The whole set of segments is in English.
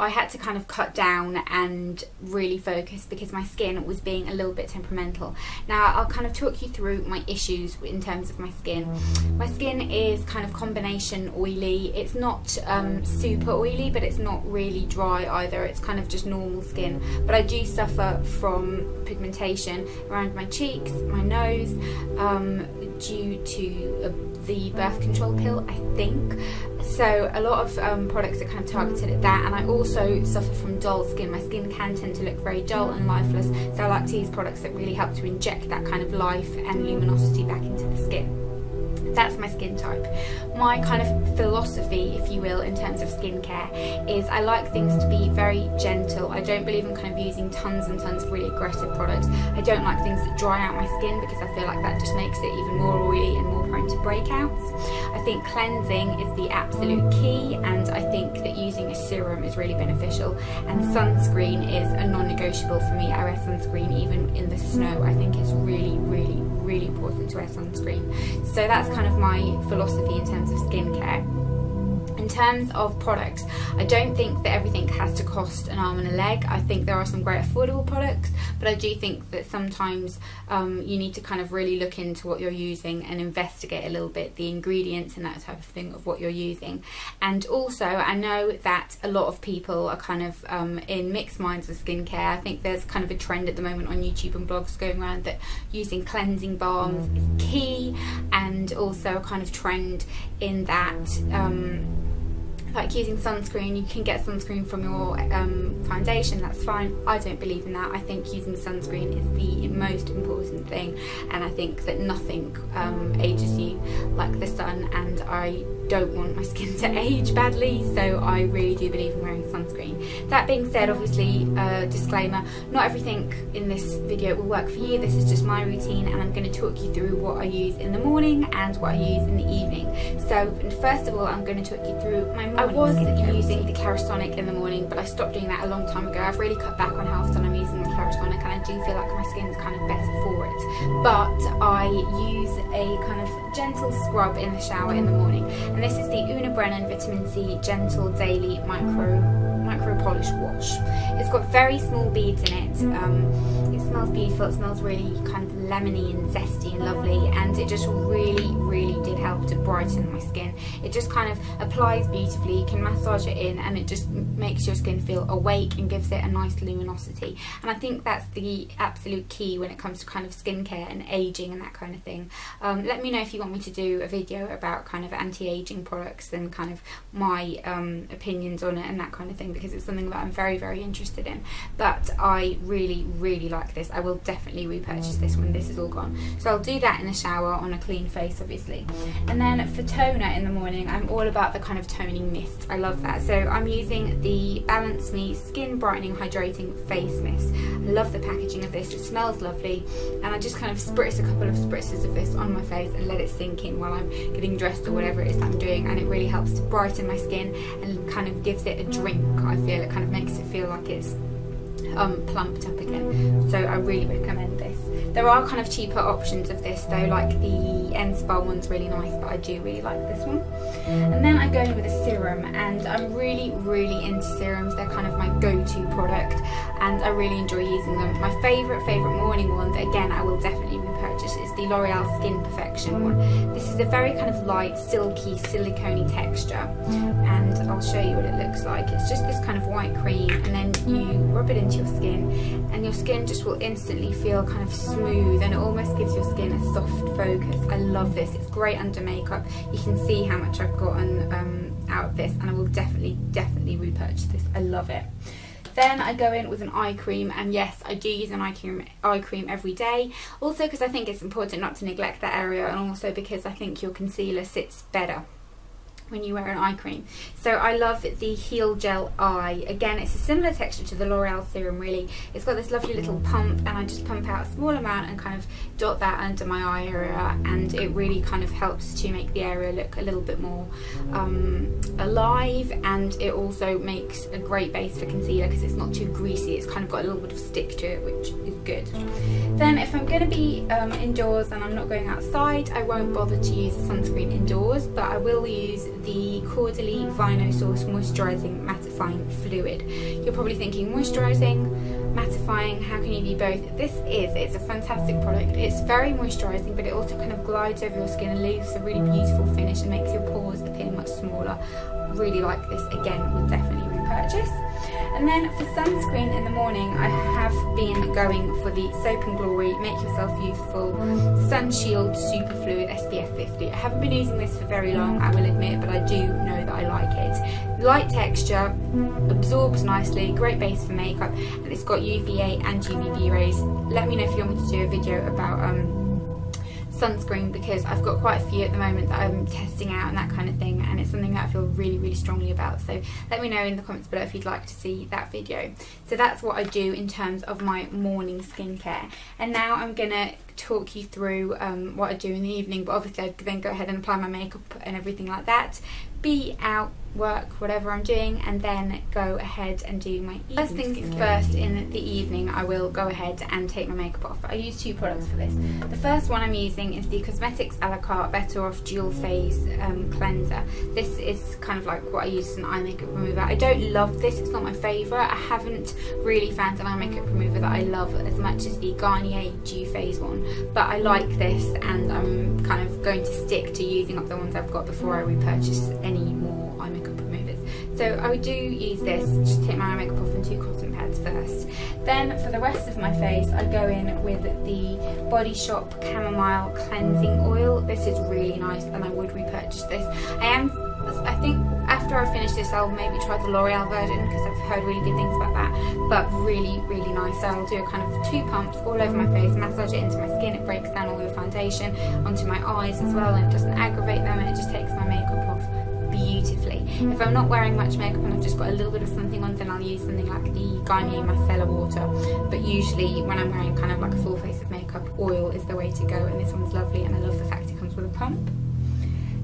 I had to kind of cut down and really focus because my skin was being a little bit temperamental. Now I'll kind of talk you through my issues in terms of my skin. My skin is kind of combination oily. It's not super oily, but it's not really dry either. It's kind of just normal skin, but I do suffer from pigmentation around my cheeks, my nose, due to the birth control pill, I think. So a lot of products are kind of targeted at that, and I also suffer from dull skin. My skin can tend to look very dull and lifeless, so I like to use products that really help to inject that kind of life and luminosity back into the skin. That's my skin type. My kind of philosophy, if you will, in terms of skincare is I like things to be very gentle. I don't believe in kind of using tons and tons of really aggressive products. I don't like things that dry out my skin because I feel like that just makes it even more oily and more prone to breakouts. I think cleansing is the absolute key, and I think that using a serum is really beneficial, and sunscreen is a non-negotiable for me. I wear sunscreen even in the snow. I think it's really important to wear sunscreen. So that's kind of my philosophy in terms of skincare. In terms of products, I don't think that everything has to cost an arm and a leg. I think there are some great affordable products, but I do think that sometimes you need to kind of really look into what you're using and investigate a little bit the ingredients and that type of thing of what you're using. And also, I know that a lot of people are kind of in mixed minds with skincare. I think there's kind of a trend at the moment on YouTube and blogs going around that using cleansing balms is key, and also a kind of trend in that like using sunscreen. You can get sunscreen from your foundation, that's fine. I don't believe in that. I think using sunscreen is the most important thing, and I think that nothing ages you like the sun, and I don't want my skin to age badly, so I really do believe in wearing sunscreen. That being said, obviously, disclaimer, not everything in this video will work for you. This is just my routine, and I'm going to talk you through what I use in the morning and what I use in the evening. So first of all, I'm going to talk you through my morning. I was using the Kerastonic in the morning, but I stopped doing that a long time ago. I've really cut back on how often I'm using the Kerastonic, and I do feel like my skin's kind of better for it. But I use a kind of gentle scrub in the shower in the morning, and this is the Una Brennan Vitamin C Gentle Daily Micro Polish Wash. It's got very small beads in it. It smells beautiful. It smells really kind of lemony and zesty and lovely, and it just really did help to brighten my skin. It just kind of applies beautifully. You can massage it in, and it just makes your skin feel awake and gives it a nice luminosity. And I think that's the absolute key when it comes to kind of skincare and aging and that kind of thing. Let me know if you want me to do a video about kind of anti-aging products and kind of my opinions on it and that kind of thing, because it's something that I'm very interested in. But I really like this. I will definitely repurchase this when this is all gone. So I'll do that in the shower on a clean face, obviously. And then for toner in the morning, I'm all about the kind of toning mist. I love that. So I'm using the Balance Me Skin Brightening Hydrating Face Mist. I love the packaging of this. It smells lovely, and I just kind of spritz a couple of spritzes of this on my face and let it sink in while I'm getting dressed or whatever it is that I'm doing, and it really helps to brighten my skin and kind of gives it a drink. I feel it kind of makes it feel like it's plumped up again. So I really recommend this. There are kind of cheaper options of this though, like the N Spa one's really nice, but I do really like this one. And then I go in with a serum, and I'm really into serums. They're kind of my go-to product, and I really enjoy using them. My favourite morning one that again I will definitely repurchase is the L'Oreal Skin Perfection one. This is a very kind of light, silky, silicone-y texture, and I'll show you what it looks like. It's just this kind of white cream, and then you rub it into your skin, and your skin just will instantly feel kind of smooth, and it almost gives your skin a soft focus. I love this. It's great under makeup. You can see how much I've gotten out of this, and I will definitely repurchase this. I love it. Then I go in with an eye cream, and yes, I do use an eye cream every day, also because I think it's important not to neglect that area, and also because I think your concealer sits better when you wear an eye cream. So I love the Heal Gel Eye. Again, it's a similar texture to the L'Oreal serum really. It's got this lovely little pump, and I just pump out a small amount and kind of dot that under my eye area, and it really kind of helps to make the area look a little bit more alive, and it also makes a great base for concealer because it's not too greasy. It's kind of got a little bit of stick to it, which is good. Then if I'm going to be indoors and I'm not going outside, I won't bother to use sunscreen indoors, but I will use the Caudalie Vino Source Moisturising Mattifying Fluid. You're probably thinking, moisturising, mattifying, how can you be both? It's a fantastic product. It's very moisturising, but it also kind of glides over your skin and leaves a really beautiful finish and makes your pores appear much smaller. Really like this. Again, would definitely repurchase. And then for sunscreen in the morning, I have been going for the Soap & Glory Make Yourself Youthful Sun Shield Super Fluid SPF 50. I haven't been using this for very long, I will admit, but I do know that I like it. Light texture, absorbs nicely, great base for makeup, and it's got UVA and UVB rays. Let me know if you want me to do a video about sunscreen, because I've got quite a few at the moment that I'm testing out and that kind of thing, and it's something that I feel really strongly about. So let me know in the comments below if you'd like to see that video. So that's what I do in terms of my morning skincare. And now I'm gonna talk you through what I do in the evening, but obviously I then go ahead and apply my makeup and everything like that, be out, work, whatever I'm doing, and then go ahead and do my evening. First things first, in the evening I will go ahead and take my makeup off. I use two products for this. The first one I'm using is the Cosmetics a la carte Better Off Dual Phase Cleanser. This is kind of like what I use as an eye makeup remover. I don't love this, it's not my favourite. I haven't really found an eye makeup remover that I love as much as the Garnier Dew Phase one, but I like this, and I'm kind of going to stick to using up the ones I've got before I repurchase any more eye makeup removers. So I do use this, just take my eye makeup off in 2 cotton pads first. Then for the rest of my face, I go in with the Body Shop Chamomile Cleansing Oil. This is really nice, and I would repurchase this. I think after I finish this, I'll maybe try the L'Oreal version, because I've heard really good things about that, but really nice. So I'll do a kind of 2 pumps all over my face, massage it into my skin. It breaks down all the foundation onto my eyes as well, and it doesn't aggravate them, and it just takes my makeup off beautifully. If I'm not wearing much makeup and I've just got a little bit of something on, then I'll use something like the Garnier Micellar Water, but usually when I'm wearing kind of like a full face of makeup, oil is the way to go, and this one's lovely, and I love the fact it comes with a pump.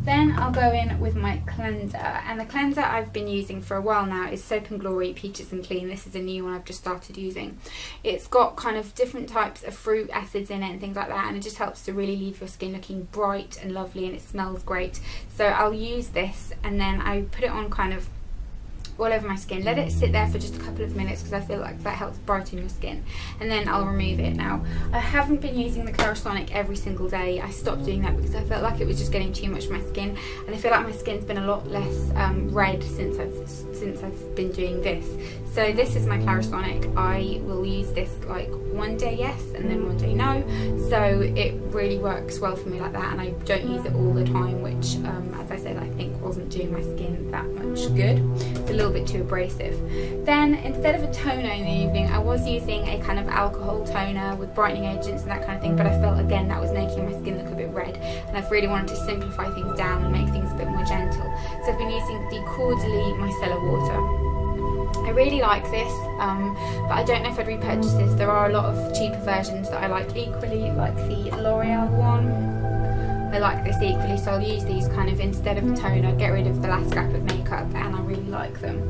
Then I'll go in with my cleanser, and the cleanser I've been using for a while now is Soap & Glory Peaches and Clean. This is a new one I've just started using. It's got kind of different types of fruit acids in it and things like that, and it just helps to really leave your skin looking bright and lovely, and it smells great. So I'll use this, and then I put it on kind of all over my skin, let it sit there for just a couple of minutes, because I feel like that helps brighten your skin, and then I'll remove it. Now, I haven't been using the Clarisonic every single day. I stopped doing that because I felt like it was just getting too much for my skin, and I feel like my skin's been a lot less red since I've been doing this. So this is my Clarisonic. I will use this like one day yes and then one day no, so it really works well for me like that, and I don't use it all the time, which as I said, I think wasn't doing my skin that much good. It's a little bit too abrasive. Then instead of a toner in the evening, I was using a kind of alcohol toner with brightening agents and that kind of thing, but I felt again that was making my skin look a bit red, and I've really wanted to simplify things down and make things a bit more gentle. So I've been using the Caudalie Micellar Water. I really like this, but I don't know if I'd repurchase this. There are a lot of cheaper versions that I like equally, like the L'Oreal one. I like this equally, so I'll use these kind of instead of a toner, get rid of the last scrap of makeup, and I really like them.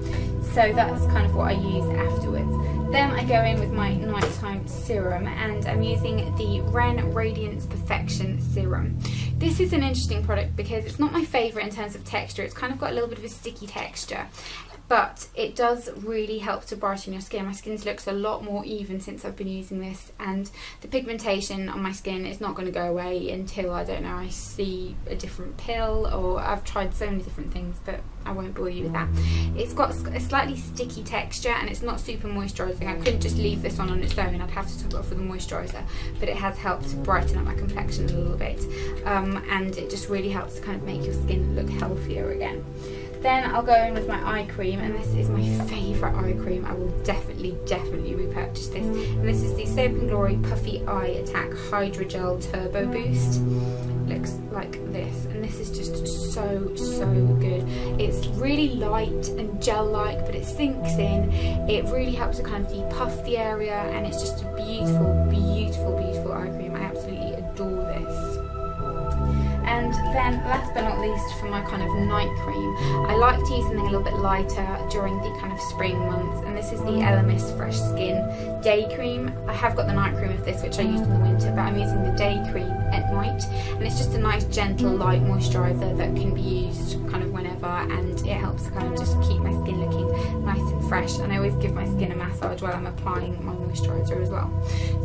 So that's kind of what I use afterwards. Then I go in with my nighttime serum, and I'm using the Ren Radiance Perfection Serum. This is an interesting product because it's not my favourite in terms of texture. It's kind of got a little bit of a sticky texture, but it does really help to brighten your skin. My skin looks a lot more even since I've been using this, and the pigmentation on my skin is not going to go away until, I don't know, I see a different pill, or I've tried so many different things, but I won't bore you with that. It's got a slightly sticky texture, and it's not super moisturising. I couldn't just leave this on its own. I'd have to top it off with a moisturiser, but it has helped to brighten up my complexion a little bit, and it just really helps to kind of make your skin look healthier again. Then I'll go in with my eye cream, and this is my favourite eye cream. I will definitely repurchase this. And this is the Soap & Glory Puffy Eye Attack Hydrogel Turbo Boost. Looks like this, and this is just so good. It's really light and gel-like, but it sinks in. It really helps to kind of depuff the area, and it's just a beautiful eye cream. I absolutely adore this. And then last but not least, for my kind of night cream, I like to use something a little bit lighter during the kind of spring months, and this is the LMS Fresh Skin Day Cream. I have got the night cream of this, which I used in the winter, winter, but I'm using the day cream at night, and it's just a nice gentle light moisturiser that can be used kind of whenever, and it helps kind of just keep my skin looking nice and fresh. And I always give my skin a massage while I'm applying my moisturiser as well.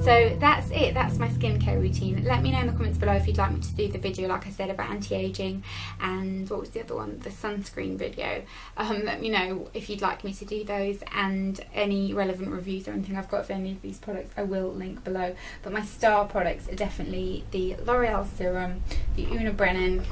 So that's it, that's my skincare routine. Let me know in the comments below if you'd like me to do the video, like I said, about anti-aging, and what was the other one, the sunscreen video. Let me know if you'd like me to do those, and any relevant reviews or anything I've got for any of these products I will link below. But my star products are definitely the L'Oreal Serum, the Una Brennan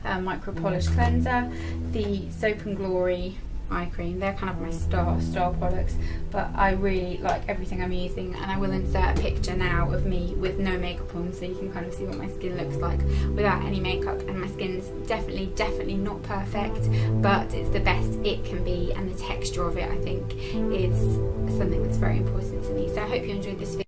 Micro Polish Cleanser, the Soap and Glory eye cream. They're kind of my star products, but I really like everything I'm using, and I will insert a picture now of me with no makeup on, so you can kind of see what my skin looks like without any makeup. And my skin's definitely not perfect, but it's the best it can be, and the texture of it, I think, is something that's very important to me. So I hope you enjoyed this video.